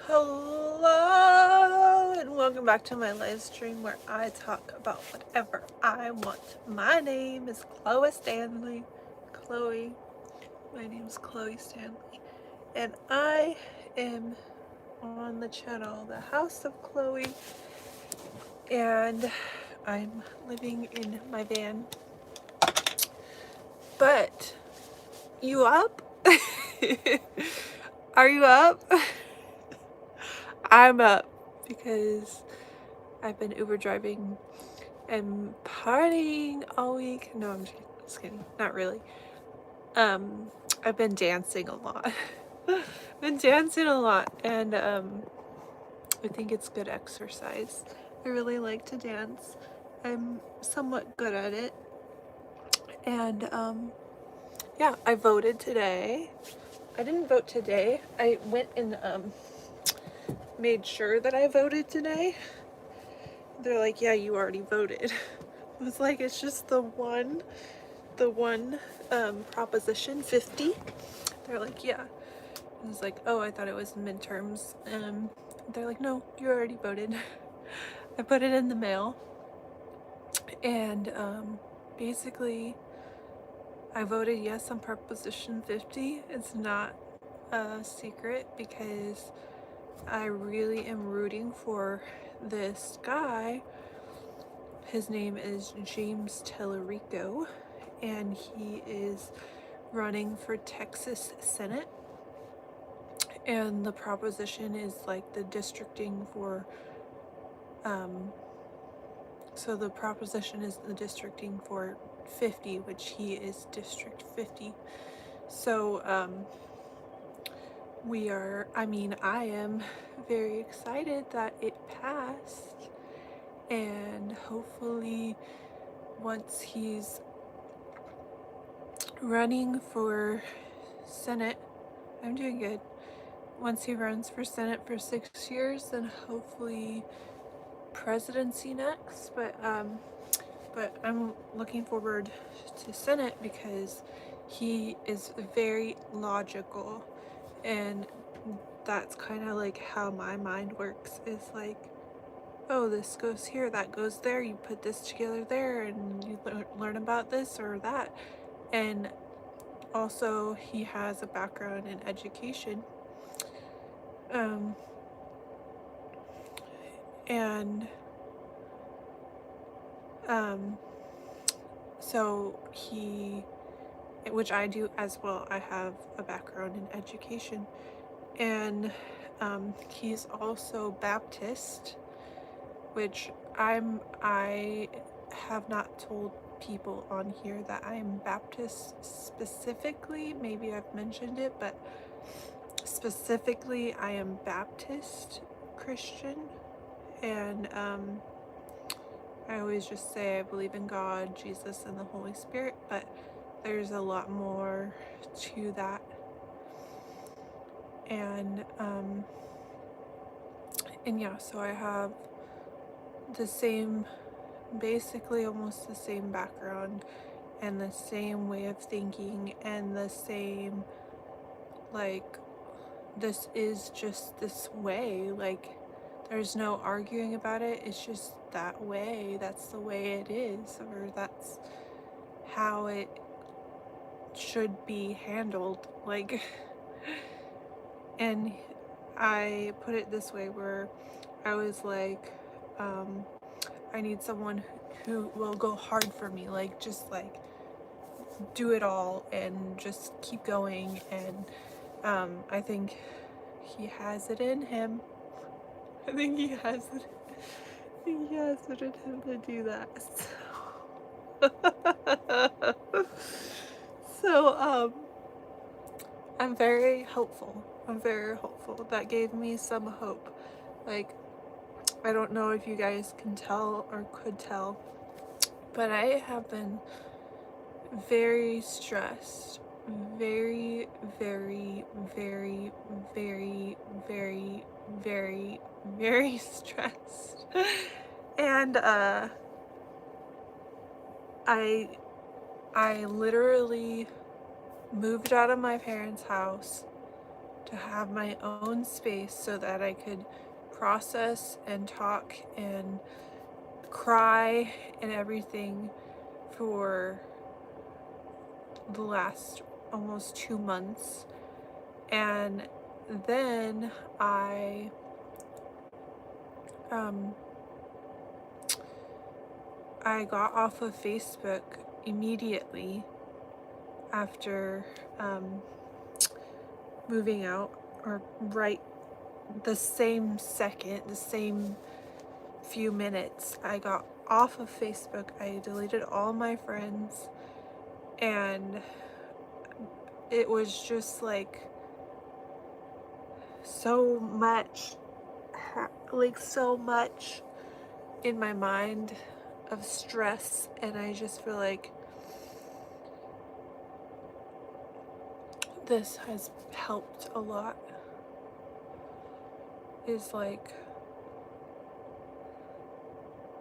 Hello and welcome back to my live stream where I talk about whatever I want. My name is Chloe Stanley. My name is Chloe Stanley, and I am on the channel The House of Chloe, and I'm living in my van. But you up? Are you up? I'm up because I've been Uber driving and partying all week. No, I'm just kidding. Not really. I've been dancing a lot. Been dancing a lot, and I think it's good exercise. I really like to dance. I'm somewhat good at it. And yeah, I voted today. I didn't vote today. I went and made sure that I voted today. They're like, yeah, you already voted. I was like, it's just the one Proposition 50. They're like, yeah. I was like, oh, I thought it was midterms. They're like, no, you already voted. I put it in the mail, and basically I voted yes on Proposition 50. It's not a secret because I really am rooting for this guy. His name is James Tellerico, and he is running for Texas Senate. And the proposition is like the districting for, so the proposition is the districting for 50, which he is District 50. So, I am very excited that it passed, and hopefully once he's running for Senate, I'm doing good. Once he runs for Senate for 6 years, then hopefully presidency next. But I'm looking forward to Senate because he is very logical, and that's kind of like how my mind works. Is like, oh, this goes here, that goes there, you put this together there, and you learn about this or that. And also he has a background in education, and so he, which I do as well, I have a background in education, and he's also Baptist, which I have not told people on here that I am Baptist specifically. Maybe I've mentioned it, but specifically I am Baptist Christian, and I always just say I believe in God, Jesus, and the Holy Spirit, but there's a lot more to that. And yeah, so I have the same, basically almost the same background and the same way of thinking and the same, like, this is just this way. Like, there's no arguing about it. It's just that way. That's the way it is, or that's how it should be handled. Like, and I put it this way, where I was like, I need someone who will go hard for me, like, just like do it all and just keep going. And I think he has it in him. I think he has it in him to do that. So I'm very hopeful. That gave me some hope. Like, I don't know if you guys can tell or could tell, but I have been very stressed. Very, very, very, very, very, very, very stressed. And I literally moved out of my parents' house to have my own space so that I could process and talk and cry and everything for the last almost 2 months. And then I got off of Facebook immediately after moving out, or right the same second, the same few minutes I got off of Facebook. I deleted all my friends, and it was just like so much in my mind of stress, and I just feel like this has helped a lot, is like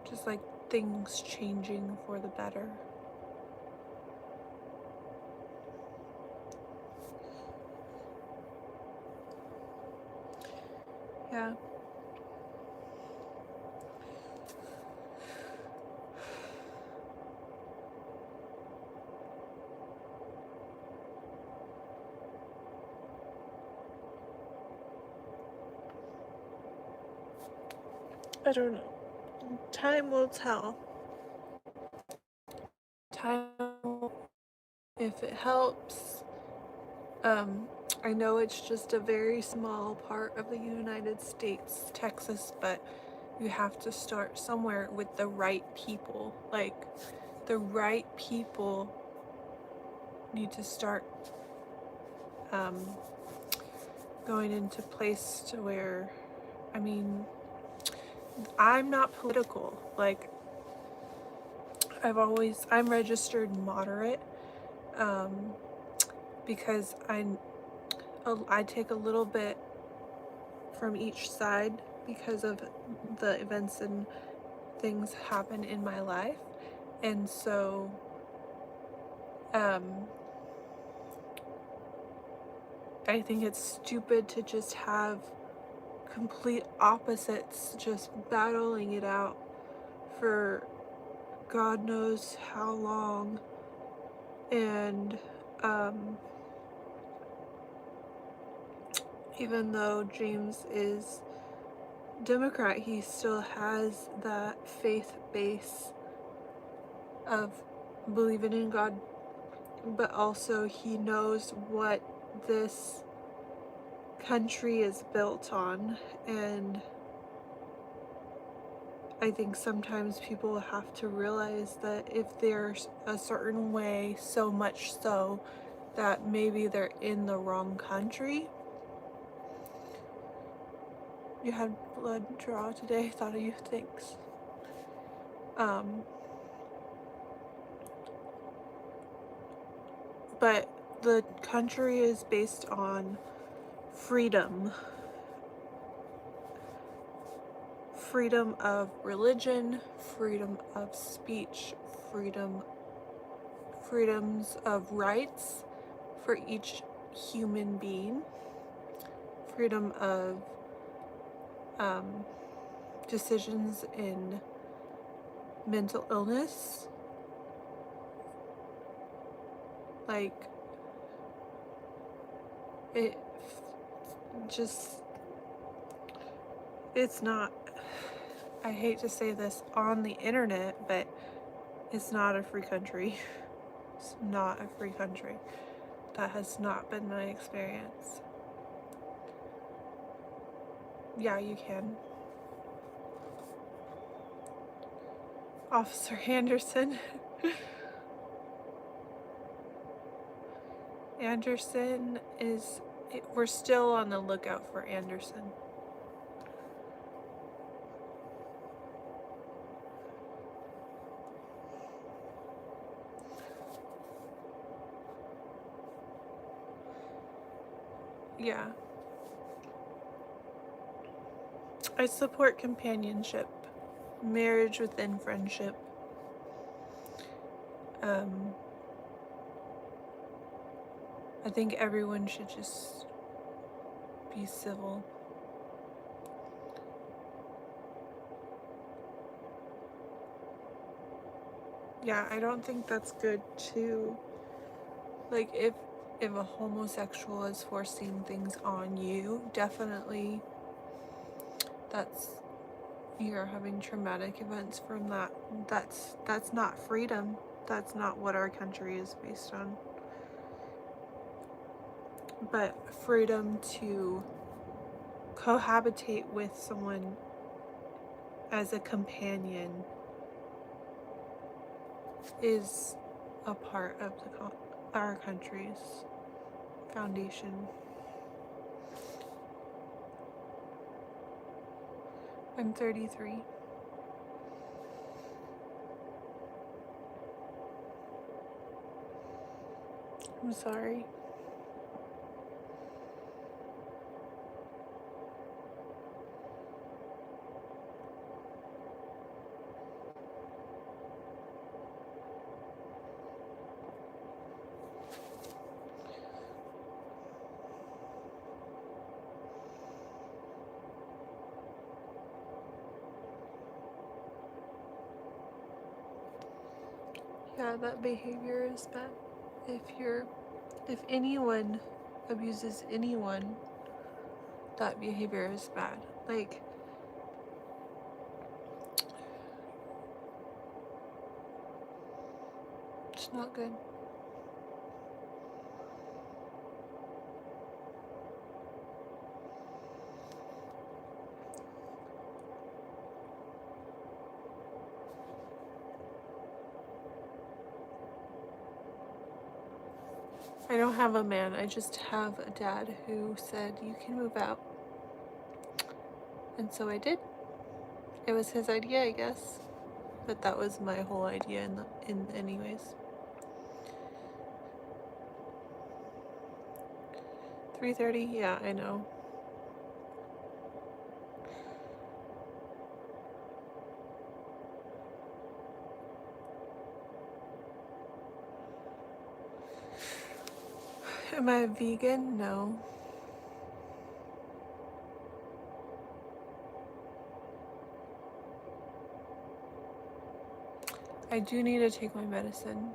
just like things changing for the better. Yeah. I don't know. Time will tell. If it helps. I know it's just a very small part of the United States, Texas, but you have to start somewhere with the right people. Like, the right people need to start going into place to where, I mean, I'm not political. Like, I'm registered moderate, because I take a little bit from each side because of the events and things happen in my life. And so I think it's stupid to just have complete opposites just battling it out for God knows how long. And even though James is Democrat, he still has that faith base of believing in God, but also he knows what this country is built on. And I think sometimes people have to realize that if there's a certain way, so much so that maybe they're in the wrong country. You had blood draw today. Thought of you. Thanks. But the country is based on freedom. Freedom of religion, freedom of speech, freedoms of rights for each human being, freedom of decisions in mental illness. Like, it's not, I hate to say this on the internet, but it's not a free country. It's not a free country. That has not been my experience. Yeah, you can. Officer Anderson. Anderson is, we're still on the lookout for Anderson. Yeah. I support companionship, marriage within friendship. I think everyone should just be civil. Yeah, I don't think that's good too. Like, if a homosexual is forcing things on you, definitely you're having traumatic events from that. That's not freedom. That's not what our country is based on. But freedom to cohabitate with someone as a companion is a part of our country's foundation. I'm 33. I'm sorry. Yeah, that behavior is bad. If anyone abuses anyone, that behavior is bad. Like, it's not good. I don't have a man, I just have a dad who said, you can move out. And so I did. It was his idea, I guess. But that was my whole idea in anyways. 3:30? Yeah, I know. Am I vegan? No. I do need to take my medicine.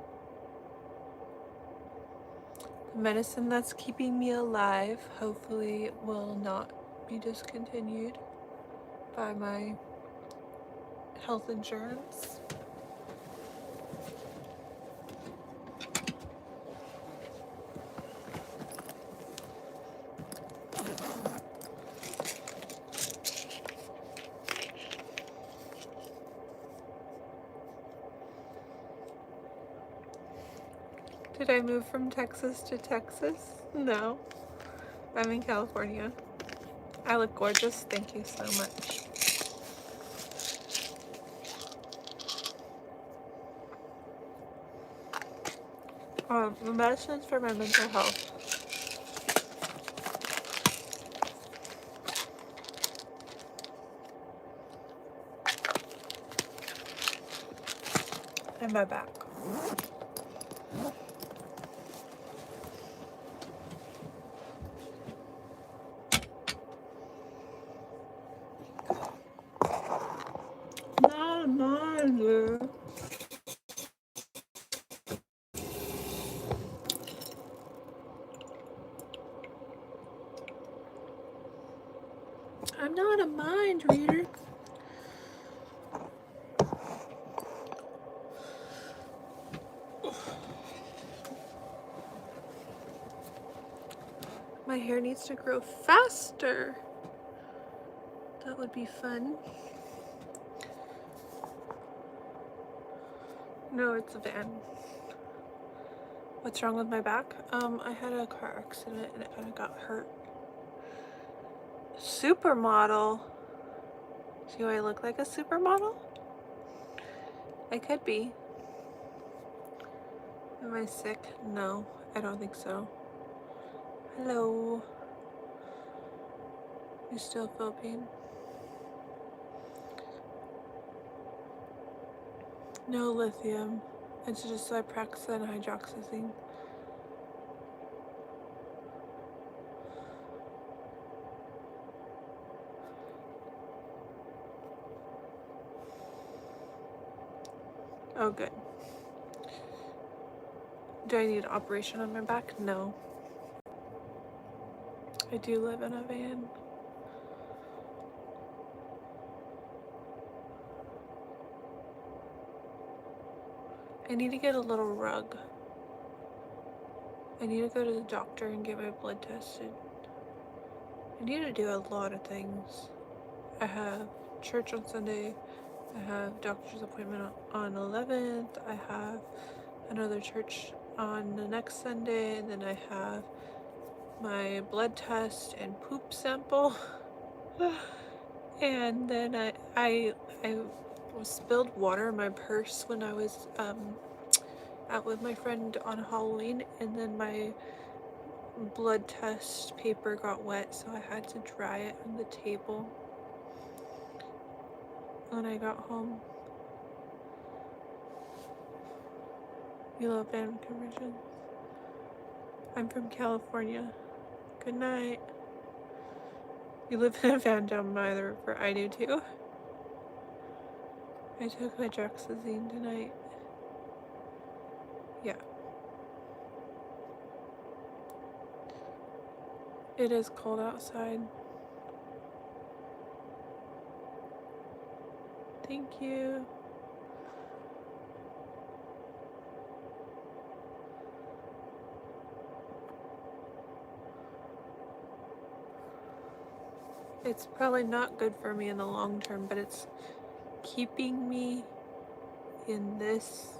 The medicine that's keeping me alive hopefully will not be discontinued by my health insurance. Did I move from Texas to Texas? No. I'm in California. I look gorgeous. Thank you so much. The medicine's for my mental health. And my back. Not a minder. I'm not a mind reader. My hair needs to grow faster. That would be fun. No, it's a van. What's wrong with my back? I had a car accident and it kind of got hurt. Supermodel? Do I look like a supermodel? I could be. Am I sick? No, I don't think so. Hello. You still feel pain? No lithium. It's just Zyprexa and hydroxyzine. Oh, good. Do I need an operation on my back? No. I do live in a van. I need to get a little rug. I need to go to the doctor and get my blood tested. I need to do a lot of things. I have church on Sunday. I have doctor's appointment on 11th. I have another church on the next Sunday. And then I have my blood test and poop sample. And then I spilled water in my purse when I was out with my friend on Halloween, and then my blood test paper got wet, so I had to dry it on the table when I got home. You love van conversions. I'm from California. Good night. You live in a van down by the river. I do too. I took my Jaxazine tonight. Yeah. It is cold outside. Thank you. It's probably not good for me in the long term, but it's keeping me in this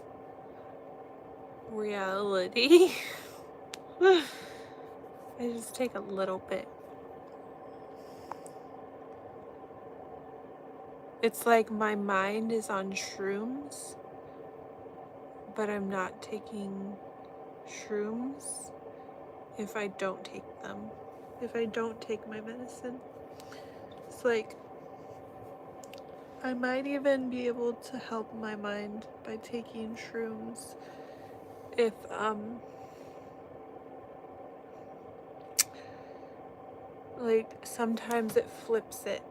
reality. I just take a little bit. It's like my mind is on shrooms, but I'm not taking shrooms if I don't take them. If I don't take my medicine. It's like I might even be able to help my mind by taking shrooms if like sometimes it flips it.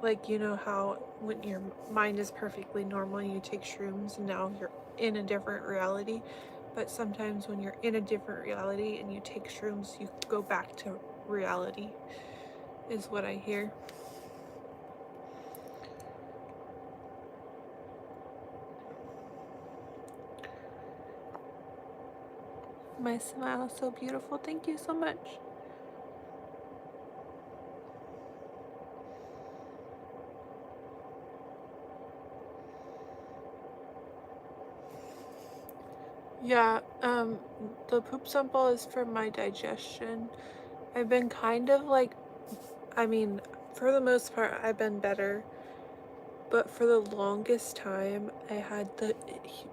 Like, you know how when your mind is perfectly normal and you take shrooms and now you're in a different reality, but sometimes when you're in a different reality and you take shrooms, you go back to reality, is what I hear. My smile is so beautiful. Thank you so much. Yeah, the poop sample is for my digestion. I've been kind of like, I mean, for the most part, I've been better. But for the longest time, I had the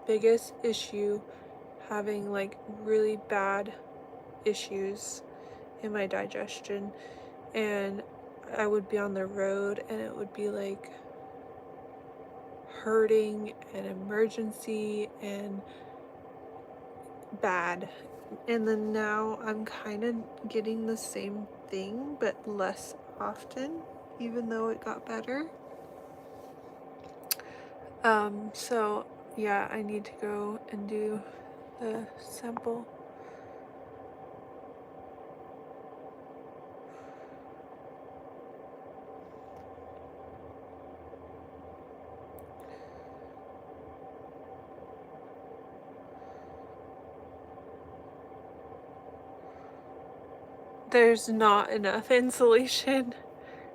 biggest issue having like really bad issues in my digestion. And I would be on the road and it would be like hurting and emergency and bad. And then now I'm kind of getting the same thing but less often, even though it got better. So yeah, I need to go and do the sample. There's not enough insulation,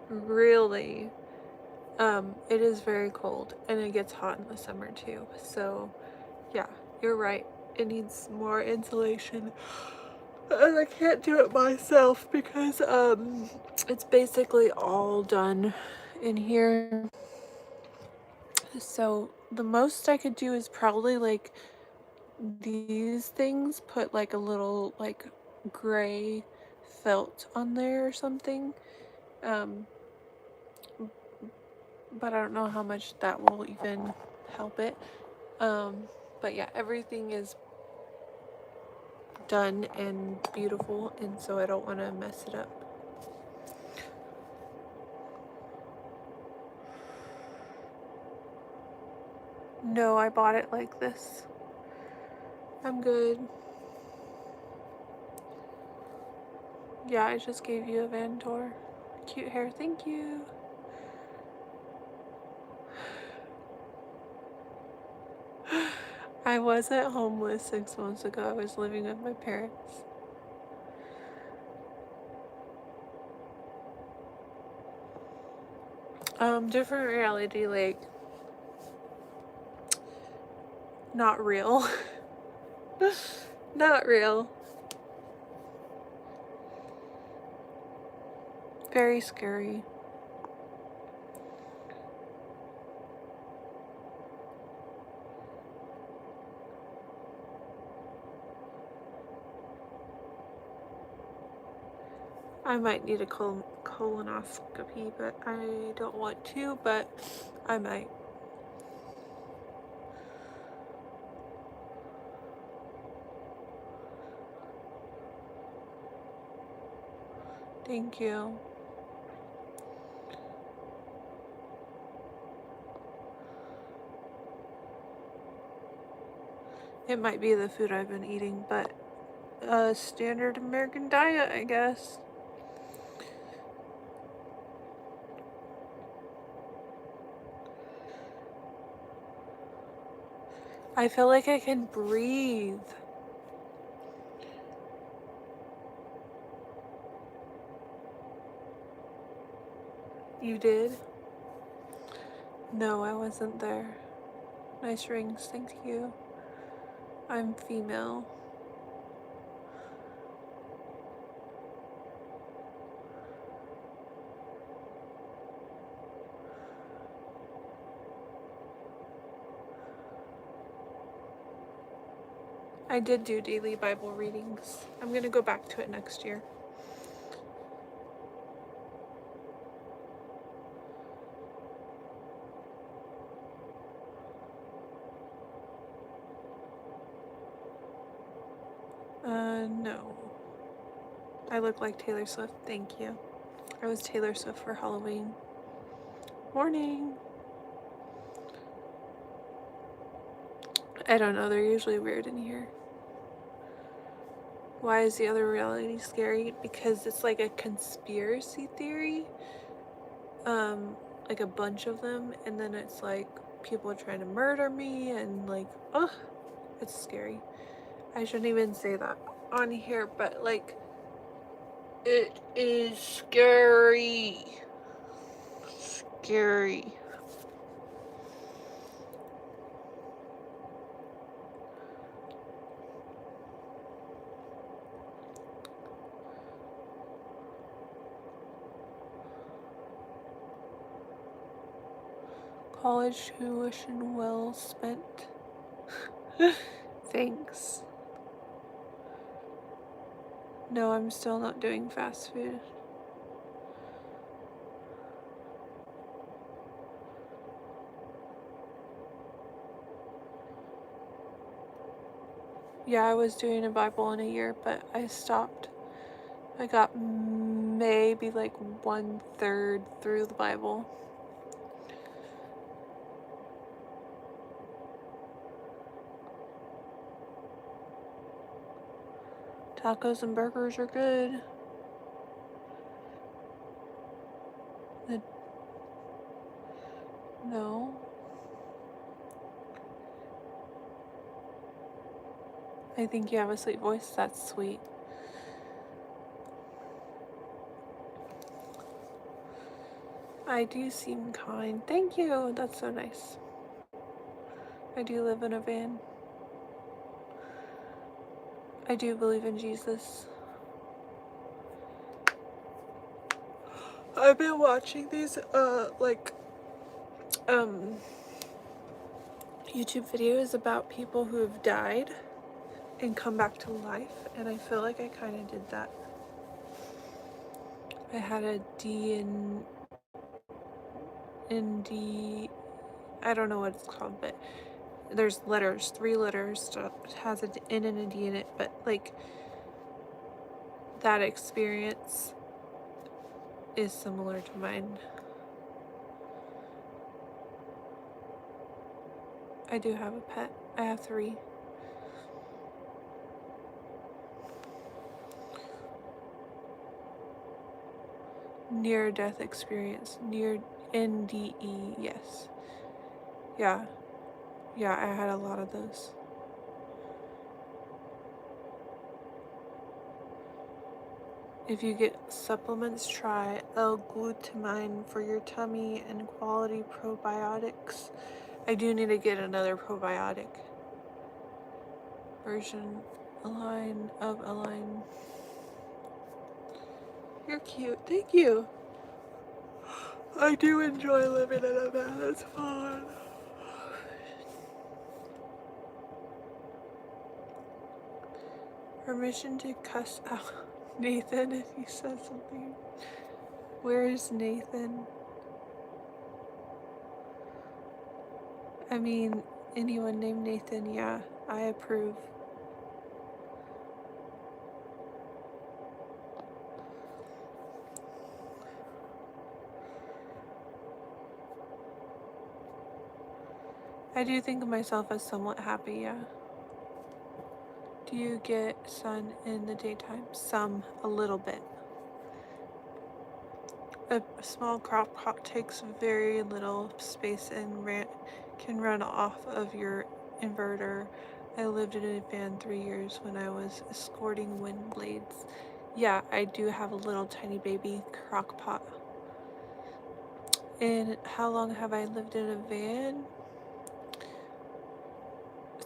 really. It is very cold and it gets hot in the summer too. So yeah, you're right. It needs more insulation. And I can't do it myself because it's basically all done in here. So the most I could do is probably like these things, put like a little like gray felt on there or something. But I don't know how much that will even help it. But yeah, everything is done and beautiful, and so I don't want to mess it up. No, I bought it like this. I'm good. Yeah, I just gave you a van tour. Cute hair, thank you. I wasn't homeless 6 months ago. I was living with my parents. Different reality, like, not real. Not real. Very scary. I might need a colonoscopy, but I don't want to, but I might. Thank you. It might be the food I've been eating, but a standard American diet, I guess. I feel like I can breathe. You did? No, I wasn't there. Nice rings, thank you. I'm female. I did do daily Bible readings. I'm gonna go back to it next year. No. I look like Taylor Swift, thank you. I was Taylor Swift for Halloween. Morning. I don't know, they're usually weird in here. Why is the other reality scary? Because it's like a conspiracy theory. Like a bunch of them, and then it's like people are trying to murder me, and like, ugh, it's scary. I shouldn't even say that on here, but like, it is scary. Scary. College tuition well spent. Thanks. No, I'm still not doing fast food. Yeah, I was doing a Bible in a year, but I stopped. I got maybe like 1/3 through the Bible. Tacos and burgers are good. No. I think you have a sweet voice. That's sweet. I do seem kind. Thank you. That's so nice. I do live in a van. I do believe in Jesus. I've been watching these YouTube videos about people who have died and come back to life, and I feel like I kind of did that. I had a I don't know what it's called, but there's letters, 3 letters, so it has an N and a D in it, but like that experience is similar to mine. I do have a pet. I have 3. Near death experience. Near NDE, yes. Yeah. Yeah, I had a lot of those. If you get supplements, try L-glutamine for your tummy and quality probiotics. I do need to get another probiotic version. Align. You're cute. Thank you. I do enjoy living in a van. It's fun. Permission to cuss out Nathan if he says something. Where is Nathan? I mean, anyone named Nathan, yeah, I approve. I do think of myself as somewhat happy, yeah. Do you get sun in the daytime? Some, a little bit. A small crock pot takes very little space and can run off of your inverter. I lived in a van 3 years when I was escorting wind blades. Yeah, I do have a little tiny baby crock pot. And how long have I lived in a van?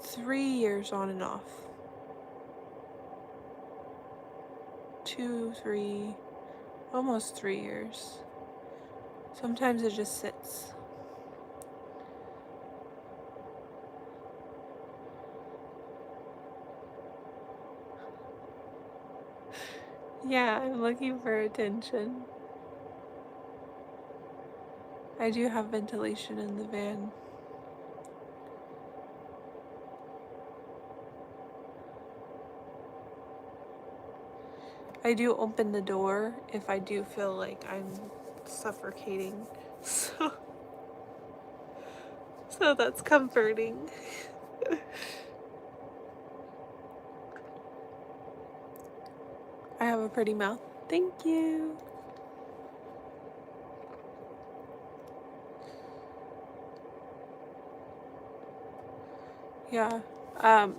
3 years on and off. 2, 3, almost 3 years. Sometimes it just sits. Yeah, I'm looking for attention. I do have ventilation in the van. I do open the door if I do feel like I'm suffocating. So that's comforting. I have a pretty mouth. Thank you. Yeah.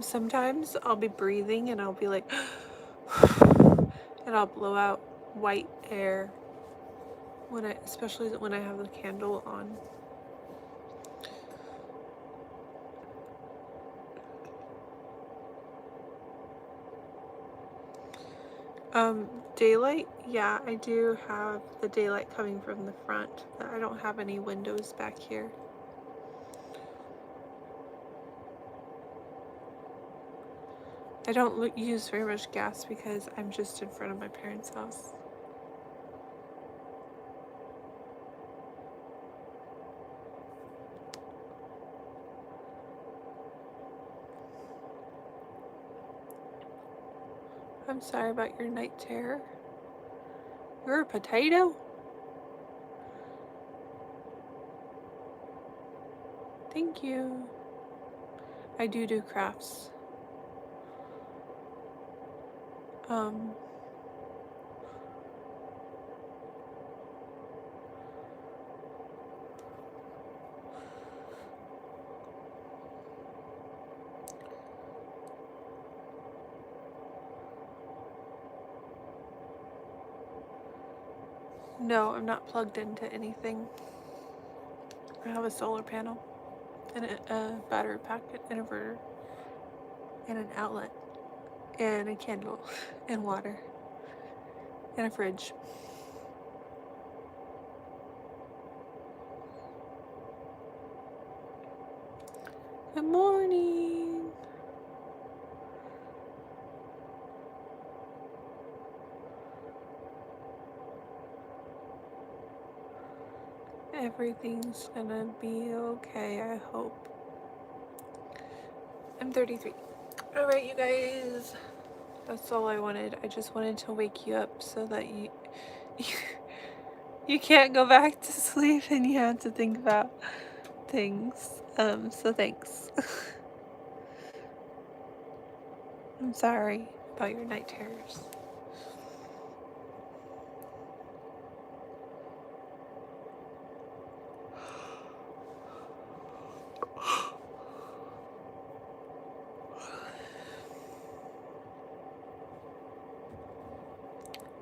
Sometimes I'll be breathing and I'll be like, and I'll blow out white air especially when I have the candle on. Daylight? Yeah, I do have the daylight coming from the front, but I don't have any windows back here. I don't use very much gas because I'm just in front of my parents' house. I'm sorry about your night terror. You're a potato? Thank you. I do crafts. No, I'm not plugged into anything. I have a solar panel and a battery pack, an inverter, and an outlet, and a candle, and water, and a fridge. Good morning. Everything's gonna be okay, I hope. I'm 33. Alright, you guys. That's all I wanted. I just wanted to wake you up so that you can't go back to sleep and you have to think about things. So thanks. I'm sorry about your night terrors.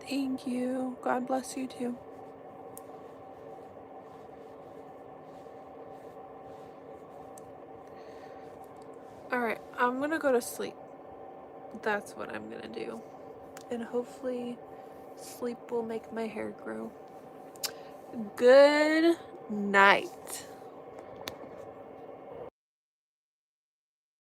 Thank you. God bless you too. Alright, I'm gonna go to sleep. That's what I'm gonna do. And hopefully sleep will make my hair grow. Good night.